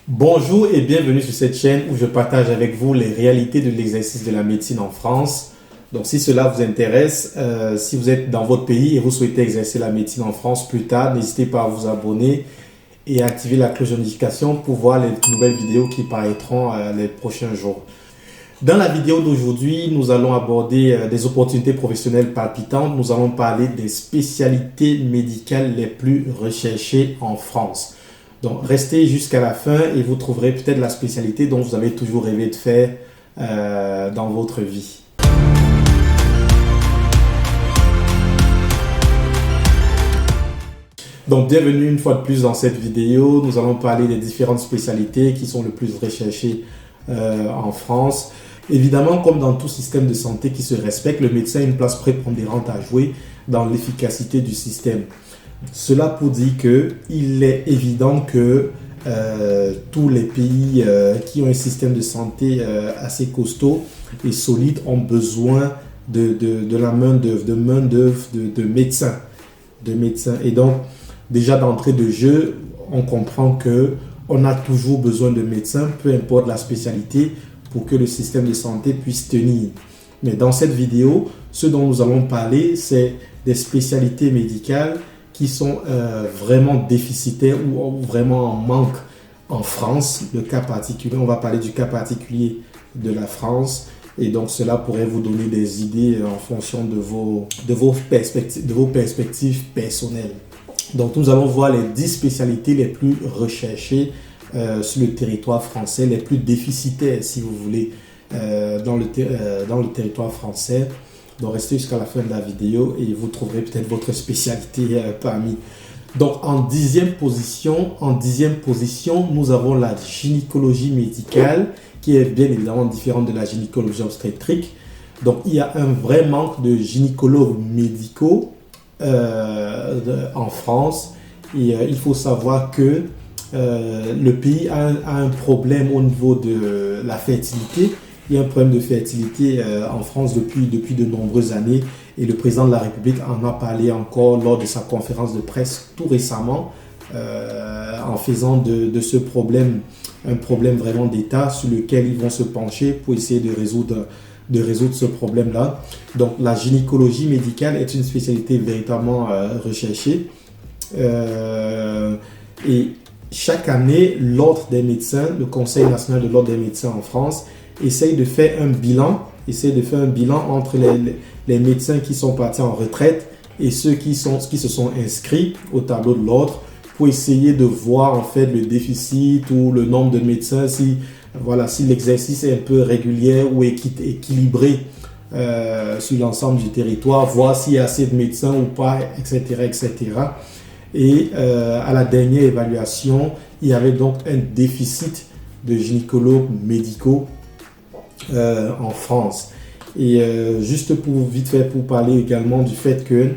Bonjour et bienvenue sur cette chaîne où je partage avec vous les réalités de l'exercice de la médecine en France. Donc si cela vous intéresse, si vous êtes dans votre pays et vous souhaitez exercer la médecine en France plus tard, n'hésitez pas à vous abonner et à activer la cloche de notification pour voir les nouvelles vidéos qui paraîtront les prochains jours. Dans la vidéo d'aujourd'hui, nous allons aborder des opportunités professionnelles palpitantes. Nous allons parler des spécialités médicales les plus recherchées en France. Donc, restez jusqu'à la fin et vous trouverez peut-être la spécialité dont vous avez toujours rêvé de faire dans votre vie. Donc, bienvenue une fois de plus dans cette vidéo. Nous allons parler des différentes spécialités qui sont le plus recherchées en France. Évidemment, comme dans tout système de santé qui se respecte, le médecin a une place prépondérante à jouer dans l'efficacité du système. Cela pour dire qu'il est évident que tous les pays qui ont un système de santé assez costaud et solide ont besoin de la main-d'œuvre, de médecins. Et donc, déjà d'entrée de jeu, on comprend qu'on a toujours besoin de médecins, peu importe la spécialité, pour que le système de santé puisse tenir. Mais dans cette vidéo, ce dont nous allons parler, c'est des spécialités médicales qui sont vraiment déficitaires ou vraiment en manque en France. Le cas particulier, on va parler du cas particulier de la France. Et donc, cela pourrait vous donner des idées en fonction de vos perspectives personnelles. Donc, nous allons voir les 10 spécialités les plus recherchées sur le territoire français, les plus déficitaires, si vous voulez, dans le territoire français. Donc, restez jusqu'à la fin de la vidéo et vous trouverez peut-être votre spécialité parmi. Donc, en dixième position, nous avons la gynécologie médicale qui est bien évidemment différente de la gynécologie obstétrique. Donc, il y a un vrai manque de gynécologues médicaux en France. Et il faut savoir que le pays a un problème au niveau de la fertilité. Il y a un problème de fertilité en France depuis de nombreuses années et le président de la République en a parlé encore lors de sa conférence de presse tout récemment en faisant de ce problème un problème vraiment d'État sur lequel ils vont se pencher pour essayer de résoudre ce problème-là. Donc la gynécologie médicale est une spécialité véritablement recherchée et chaque année, l'Ordre des médecins, le Conseil national de l'Ordre des médecins en France, essaye de faire un bilan entre les médecins qui sont partis en retraite et ceux qui se sont inscrits au tableau de l'ordre pour essayer de voir en fait le déficit ou le nombre de médecins, si l'exercice est un peu régulier ou équilibré sur l'ensemble du territoire, voir s'il y a assez de médecins ou pas, etc. etc. Et à la dernière évaluation, il y avait donc un déficit de gynécologues médicaux en France. Et juste vite fait pour parler également du fait que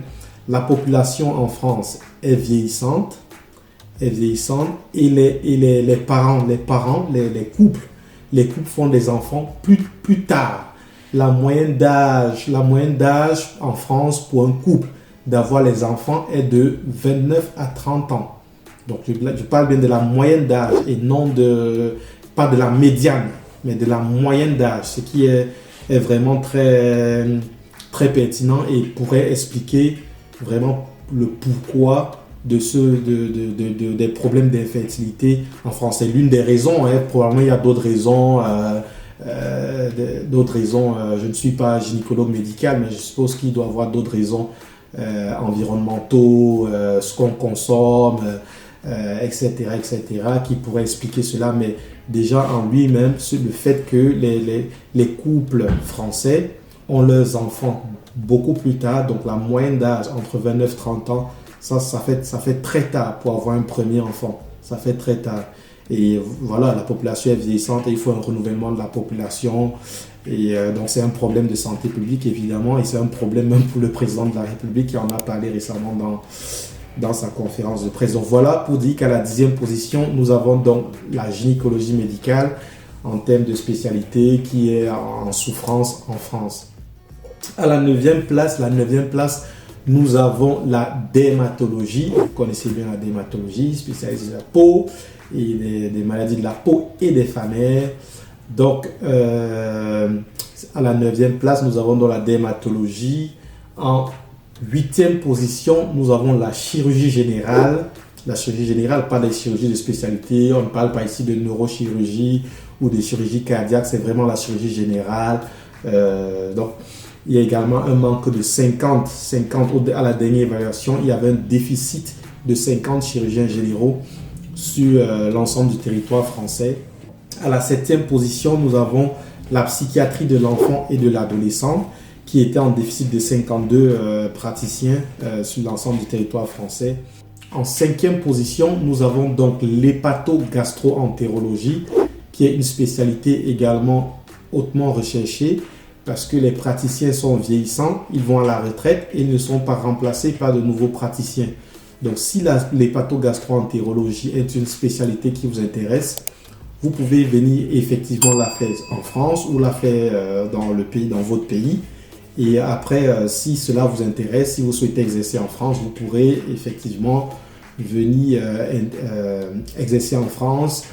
la population en France est vieillissante et les couples font des enfants plus tard. La moyenne d'âge en France pour un couple d'avoir les enfants est de 29 à 30 ans. Donc je parle bien de la moyenne d'âge et non pas de la médiane, mais de la moyenne d'âge, ce qui est vraiment très, très pertinent et pourrait expliquer vraiment le pourquoi des problèmes d'infertilité en France. C'est l'une des raisons, probablement il y a d'autres raisons. Je ne suis pas gynécologue médical, mais je suppose qu'il doit y avoir d'autres raisons environnementaux, ce qu'on consomme, etc., qui pourraient expliquer cela. Mais déjà en lui-même, le fait que les couples français ont leurs enfants beaucoup plus tard, donc la moyenne d'âge entre 29 et 30 ans, ça fait très tard pour avoir un premier enfant. Ça fait très tard. Et voilà, la population est vieillissante et il faut un renouvellement de la population. Et donc c'est un problème de santé publique évidemment et c'est un problème même pour le président de la République qui en a parlé récemment dans sa conférence de presse. Donc voilà pour dire qu'à la 10e position, nous avons donc la gynécologie médicale en termes de spécialité qui est en souffrance en France. À la 9e place, nous avons la dermatologie. Vous connaissez bien la dermatologie, spécialisée de la peau. et des maladies de la peau et des familles. Donc, à la 9e place, nous avons dans la dermatologie. En 8e position, nous avons la chirurgie générale. La chirurgie générale, pas des chirurgies de spécialité. On ne parle pas ici de neurochirurgie ou de chirurgie cardiaque. C'est vraiment la chirurgie générale. Donc, il y a également un manque de 50 à la dernière évaluation. Il y avait un déficit de 50 chirurgiens généraux sur l'ensemble du territoire français. À la 7e position, nous avons la psychiatrie de l'enfant et de l'adolescent qui était en déficit de 52 praticiens sur l'ensemble du territoire français. En 5e position, nous avons donc l'hépato-gastro-entérologie qui est une spécialité également hautement recherchée parce que les praticiens sont vieillissants, ils vont à la retraite et ils ne sont pas remplacés par de nouveaux praticiens. Donc si l'hépato-gastro-entérologie est une spécialité qui vous intéresse, vous pouvez venir effectivement la faire en France ou la faire dans votre pays. Et après, si cela vous intéresse, si vous souhaitez exercer en France, vous pourrez effectivement venir exercer en France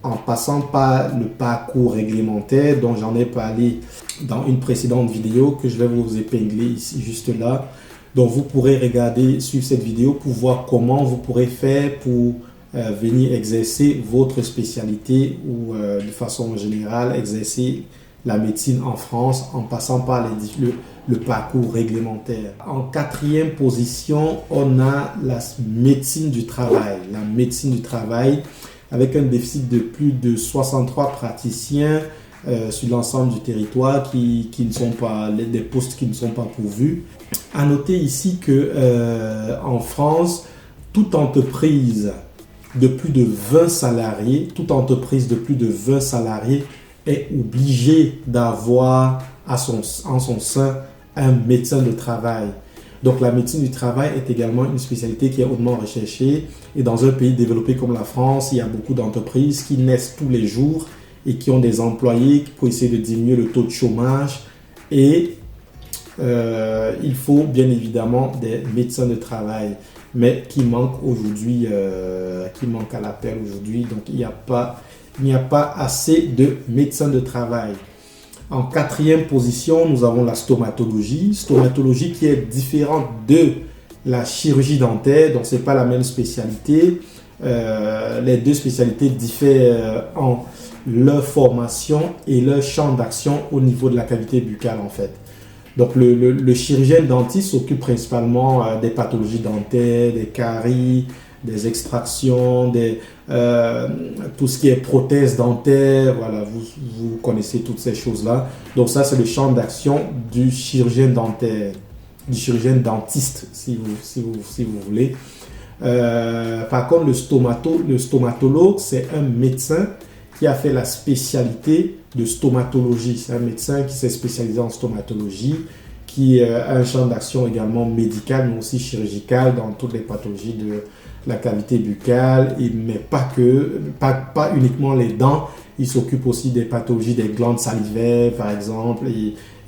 en passant par le parcours réglementaire dont j'en ai parlé dans une précédente vidéo que je vais vous épingler ici, juste là. Donc vous pourrez suivre cette vidéo pour voir comment vous pourrez faire pour venir exercer votre spécialité ou de façon générale exercer la médecine en France en passant par le parcours réglementaire. En 4e position, on a la médecine du travail. La médecine du travail avec un déficit de plus de 63 praticiens sur l'ensemble du territoire qui ne sont pas, des postes qui ne sont pas pourvus. À noter ici que en France, toute entreprise de plus de 20 salariés, est obligée d'avoir en son sein un médecin de travail. Donc la médecine du travail est également une spécialité qui est hautement recherchée. Et dans un pays développé comme la France, il y a beaucoup d'entreprises qui naissent tous les jours et qui ont des employés pour essayer de diminuer le taux de chômage. Et il faut bien évidemment des médecins de travail, mais qui manquent aujourd'hui, qui manquent à l'appel aujourd'hui. Donc il n'y a pas assez de médecins de travail. En 4e position, nous avons la stomatologie. Stomatologie qui est différente de la chirurgie dentaire, donc ce n'est pas la même spécialité. Les deux spécialités diffèrent en leur formation et leur champ d'action au niveau de la cavité buccale en fait. Donc le chirurgien dentiste s'occupe principalement des pathologies dentaires, des caries, des extractions, tout ce qui est prothèse dentaire, voilà, vous connaissez toutes ces choses-là. Donc ça, c'est le champ d'action du chirurgien dentaire, du chirurgien dentiste, si vous voulez. Par contre, le stomatologue, c'est un médecin qui a fait la spécialité de stomatologie. C'est un médecin qui s'est spécialisé en stomatologie, qui a un champ d'action également médical, mais aussi chirurgical dans toutes les pathologies de la cavité buccale, mais pas uniquement les dents. Il s'occupe aussi des pathologies des glandes salivaires, par exemple,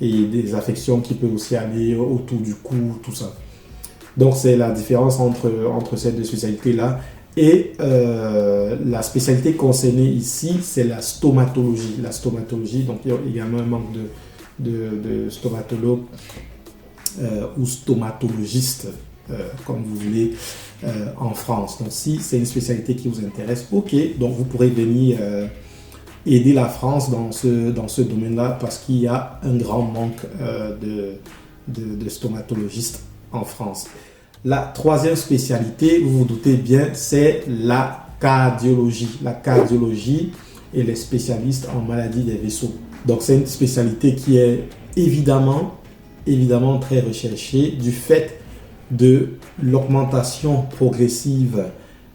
et des affections qui peuvent aussi aller autour du cou, tout ça. Donc, c'est la différence entre ces deux spécialités-là. Et la spécialité concernée ici, c'est la stomatologie. La stomatologie, donc il y a également un manque de stomatologues ou stomatologistes, comme vous voulez, en France. Donc, si c'est une spécialité qui vous intéresse, ok, donc vous pourrez venir aider la France dans ce domaine-là parce qu'il y a un grand manque de stomatologistes en France. La 3e spécialité, vous vous doutez bien, c'est la cardiologie. La cardiologie et les spécialistes en maladies des vaisseaux. Donc, c'est une spécialité qui est évidemment très recherchée du fait de l'augmentation progressive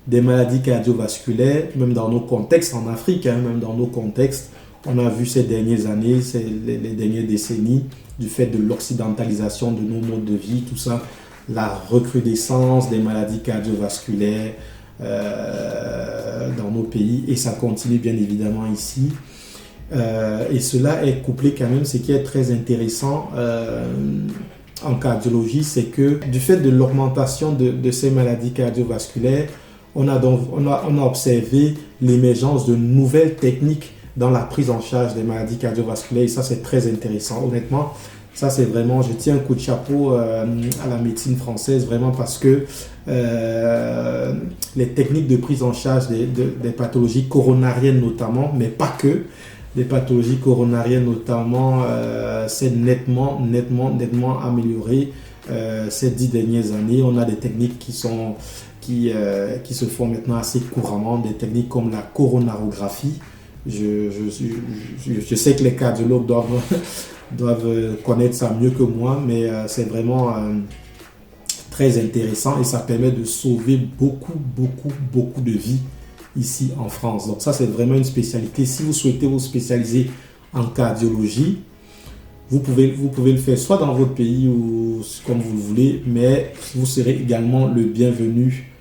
des maladies cardiovasculaires, même dans nos contextes en Afrique, même dans nos contextes, on a vu ces dernières années, les dernières décennies, du fait de l'occidentalisation de nos modes de vie, tout ça, la recrudescence des maladies cardiovasculaires dans nos pays, et ça continue bien évidemment ici. Et cela est couplé quand même, ce qui est très intéressant en cardiologie, c'est que du fait de l'augmentation de ces maladies cardiovasculaires, on a observé l'émergence de nouvelles techniques dans la prise en charge des maladies cardiovasculaires et ça c'est très intéressant. Honnêtement, ça c'est vraiment, je tiens un coup de chapeau à la médecine française vraiment parce que les techniques de prise en charge des pathologies coronariennes notamment, mais pas que, des pathologies coronariennes notamment, c'est nettement amélioré ces 10 dernières années. On a des techniques qui se font maintenant assez couramment, des techniques comme la coronarographie. Je sais que les cardiologues doivent connaître ça mieux que moi, mais c'est vraiment très intéressant et ça permet de sauver beaucoup de vies ici en France. Donc ça, c'est vraiment une spécialité. Si vous souhaitez vous spécialiser en cardiologie, vous pouvez le faire soit dans votre pays ou comme vous le voulez, mais vous serez également le bienvenu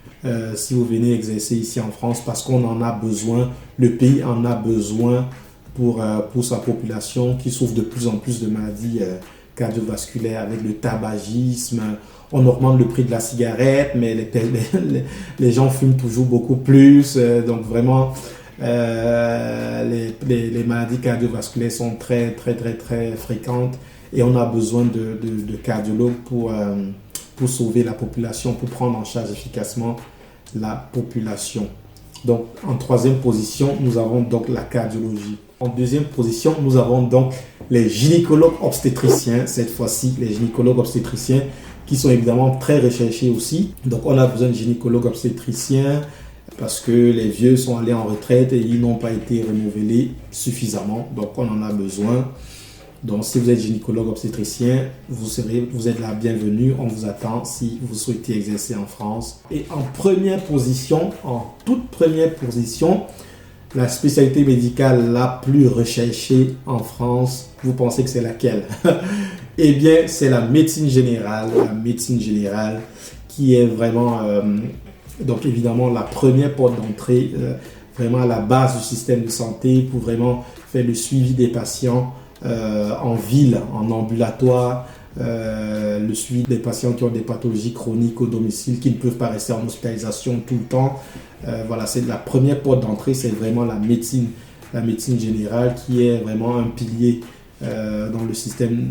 si vous venez exercer ici en France parce qu'on en a besoin, le pays en a besoin pour sa population qui souffre de plus en plus de maladies cardiovasculaires avec le tabagisme. On augmente le prix de la cigarette, mais les gens fument toujours beaucoup plus. Donc vraiment, les maladies cardiovasculaires sont très fréquentes et on a besoin de cardiologues pour sauver la population, pour prendre en charge efficacement la population. Donc en troisième position, nous avons donc la cardiologie. En deuxième position, nous avons donc les gynécologues obstétriciens. Cette fois-ci, les gynécologues obstétriciens qui sont évidemment très recherchés aussi. Donc on a besoin de gynécologues obstétriciens parce que les vieux sont allés en retraite et ils n'ont pas été renouvelés suffisamment. Donc on en a besoin. Donc si vous êtes gynécologue obstétricien, vous êtes la bienvenue. On vous attend si vous souhaitez exercer en France. Et en toute première position, la spécialité médicale la plus recherchée en France, vous pensez que c'est laquelle? Eh bien, c'est la médecine générale. La médecine générale qui est vraiment, donc évidemment, la première porte d'entrée, vraiment à la base du système de santé pour vraiment faire le suivi des patients en ville, en ambulatoire, le suivi des patients qui ont des pathologies chroniques au domicile, qui ne peuvent pas rester en hospitalisation tout le temps. Voilà, c'est la première porte d'entrée, c'est vraiment la médecine générale qui est vraiment un pilier dans le système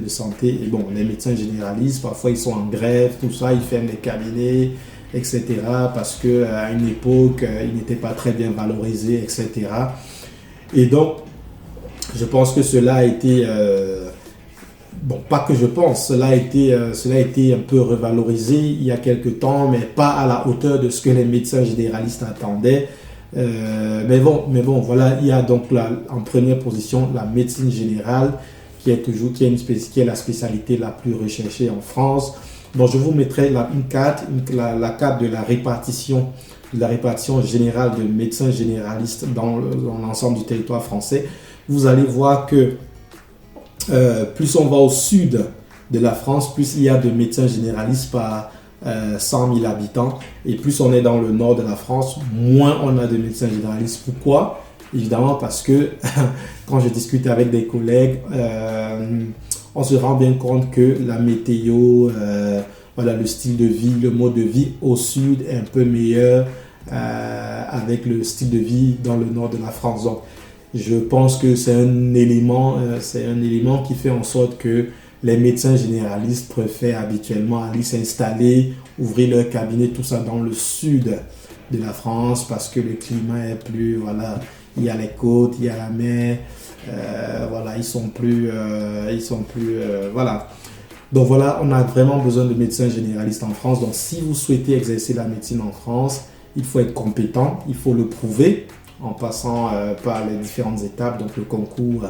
de santé. Et bon, les médecins généralistes, parfois ils sont en grève, tout ça, ils ferment les cabinets, etc. parce qu'à une époque, ils n'étaient pas très bien valorisés, etc. Et donc, je pense que cela a été... pas que je pense, cela a été un peu revalorisé il y a quelques temps, mais pas à la hauteur de ce que les médecins généralistes attendaient. Mais bon, voilà, il y a donc en première position la médecine générale qui est la spécialité la plus recherchée en France. Bon, je vous mettrai une carte, la carte de la répartition générale de médecins généralistes dans l'ensemble du territoire français. Vous allez voir que plus on va au sud de la France, plus il y a de médecins généralistes par 100 000 habitants. Et plus on est dans le nord de la France, moins on a de médecins généralistes. Pourquoi? Évidemment parce que quand je discute avec des collègues, on se rend bien compte que la météo, le style de vie, le mode de vie au sud est un peu meilleur avec le style de vie dans le nord de la France. Donc, je pense que c'est un élément qui fait en sorte que les médecins généralistes préfèrent habituellement aller s'installer, ouvrir leur cabinet, tout ça dans le sud de la France parce que le climat est plus, voilà, il y a les côtes, il y a la mer, ils sont plus, voilà. Donc voilà, on a vraiment besoin de médecins généralistes en France. Donc si vous souhaitez exercer la médecine en France, il faut être compétent, il faut le prouver en passant par les différentes étapes, donc le concours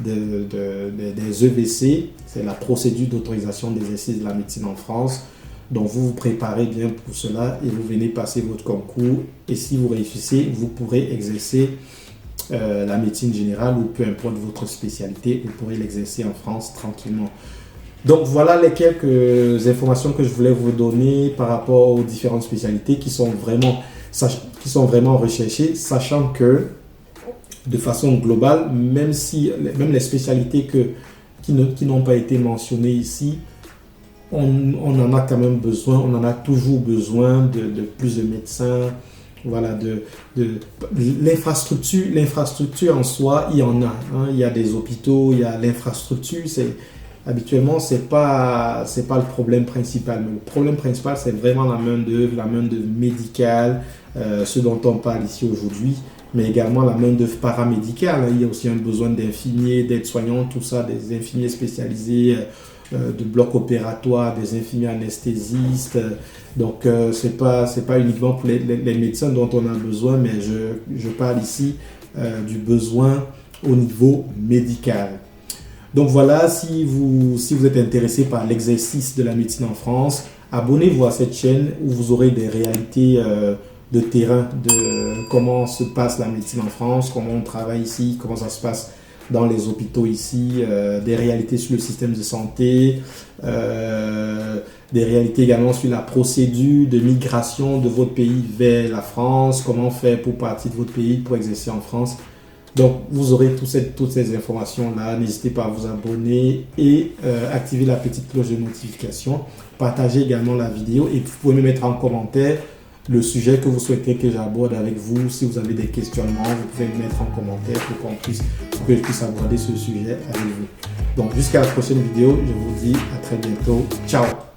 des EVC, c'est la procédure d'autorisation d'exercice de la médecine en France. Donc vous vous préparez bien pour cela et vous venez passer votre concours et si vous réussissez, vous pourrez exercer la médecine générale ou peu importe votre spécialité, vous pourrez l'exercer en France tranquillement. Donc voilà les quelques informations que je voulais vous donner par rapport aux différentes spécialités qui sont vraiment recherchées, sachant que de façon globale, même les spécialités qui n'ont pas été mentionnées ici, on en a quand même besoin, on en a toujours besoin de plus de médecins. Voilà, l'infrastructure en soi, il y en a. Hein. Il y a des hôpitaux, il y a l'infrastructure. Habituellement, c'est pas le problème principal. Mais le problème principal, c'est vraiment la main-d'œuvre médicale, ce dont on parle ici aujourd'hui, mais également la main-d'œuvre paramédicale. Hein. Il y a aussi un besoin d'infirmiers, d'aides-soignants, tout ça, des infirmiers spécialisés, de blocs opératoires, des infirmiers anesthésistes. Donc, c'est pas uniquement pour les médecins dont on a besoin, mais je parle ici du besoin au niveau médical. Donc voilà, si vous êtes intéressé par l'exercice de la médecine en France, abonnez-vous à cette chaîne où vous aurez des réalités de terrain, de comment se passe la médecine en France, comment on travaille ici, comment ça se passe dans les hôpitaux ici, des réalités sur le système de santé, des réalités également sur la procédure de migration de votre pays vers la France, comment faire pour partir de votre pays pour exercer en France. Donc, vous aurez toutes ces informations-là. N'hésitez pas à vous abonner et activer la petite cloche de notification. Partagez également la vidéo et vous pouvez me mettre en commentaire le sujet que vous souhaitez que j'aborde avec vous. Si vous avez des questionnements, vous pouvez me mettre en commentaire pour que je puisse aborder ce sujet avec vous. Donc, jusqu'à la prochaine vidéo, je vous dis à très bientôt. Ciao!